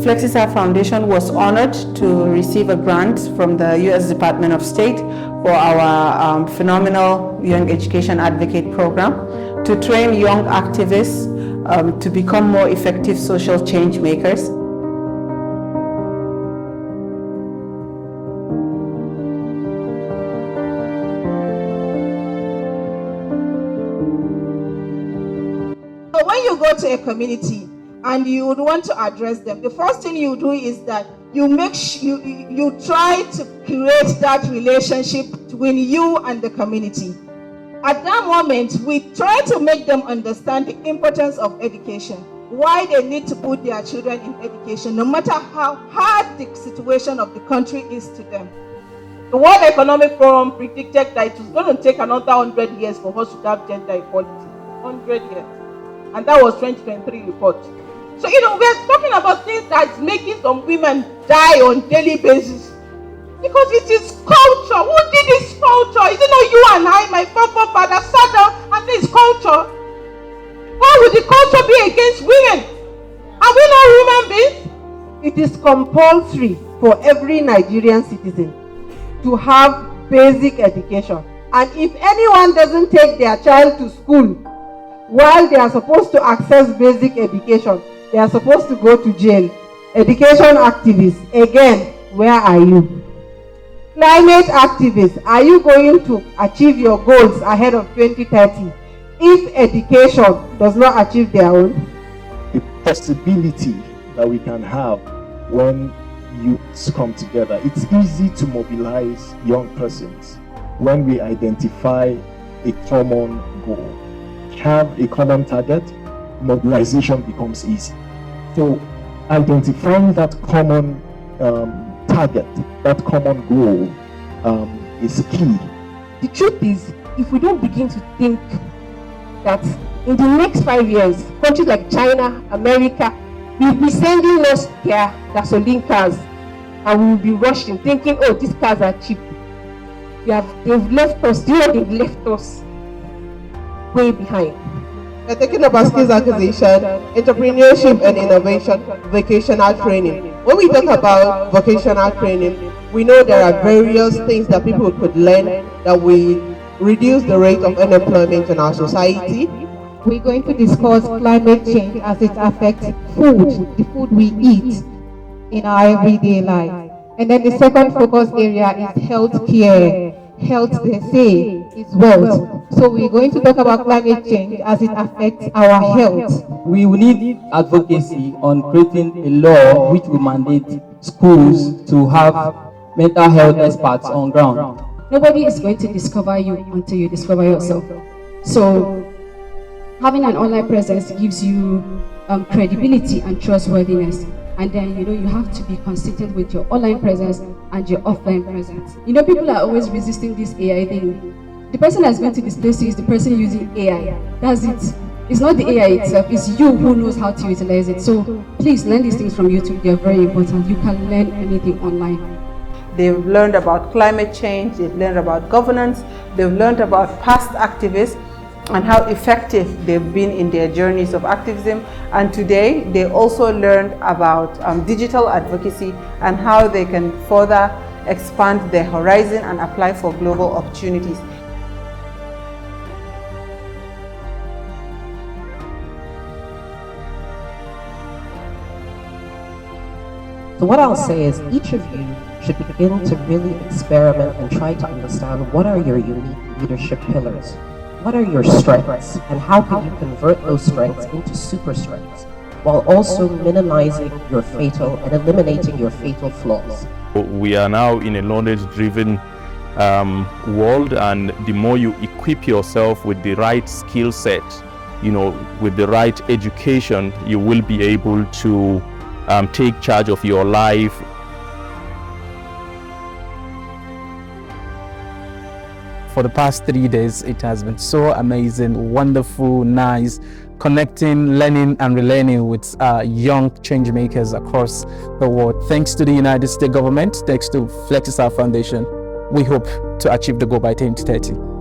FlexiSAF Foundation was honored to receive a grant from the U.S. Department of State for our phenomenal Young Education Advocate program to train young activists to become more effective social change makers. So when you go to a community and you would want to address them, the first thing you do is that you you try to create that relationship between you and the community. At that moment, we try to make them understand the importance of education, why they need to put their children in education, no matter how hard the situation of the country is to them. The World Economic Forum predicted that it was going to take another 100 years for us to have gender equality. 100 years. And that was 2023 report. So, we're talking about things that's making some women die on daily basis. Because it is culture. Who did this culture? Is it not you and I, my forefather, sat down and this culture? Why would the culture be against women? Are we not human beings? It is compulsory for every Nigerian citizen to have basic education. And if anyone doesn't take their child to school while they are supposed to access basic education, they are supposed to go to jail. Education activists, again, where are you? Climate activists, are you going to achieve your goals ahead of 2030 if education does not achieve their own? The possibility that we can have when youths come together, it's easy to mobilize young persons when we identify a common goal. Have a common target, mobilization becomes easy. So identifying that common target, that common goal is key. The truth is, if we don't begin to think that in the next 5 years, countries like China, America, will be sending us their gasoline cars, and we will be rushing, thinking, oh, these cars are cheap. They've left us, they've left us way behind. We're talking about skills acquisition, entrepreneurship and innovation, vocational training. When we talk about vocational training, we know there are various things that people could learn that will reduce the rate of unemployment in our society. We're going to discuss climate change as it affects food, the food we eat in our everyday life. And then the second focus area is health care. Health, they say, is wealth. So we're going to talk about climate change as it affects our health. We will need advocacy on creating a law which will mandate schools to have mental health experts on ground. Nobody is going to discover you until you discover yourself. So having an online presence gives you credibility and trustworthiness. And then, you have to be consistent with your online presence and your offline presence. People are always resisting this AI thing. The person that's going to displace you is the person using AI. That's it. It's not the AI itself, it's you who knows how to utilize it. So please learn these things from YouTube. They're very important. You can learn anything online. They've learned about climate change, they've learned about governance, they've learned about past activists and how effective they've been in their journeys of activism. And today, they also learned about digital advocacy and how they can further expand their horizon and apply for global opportunities. So what I'll say is each of you should begin to really experiment and try to understand what are your unique leadership pillars. What are your strengths, and how can you convert those strengths into super strengths, while also minimizing your fatal and eliminating your fatal flaws? We are now in a knowledge-driven world, and the more you equip yourself with the right skill set, with the right education, you will be able to take charge of your life. For the past 3 days, it has been so amazing, wonderful, nice, connecting, learning and relearning with young change makers across the world. Thanks to the United States government, thanks to FlexiSAF Foundation, we hope to achieve the goal by 2030.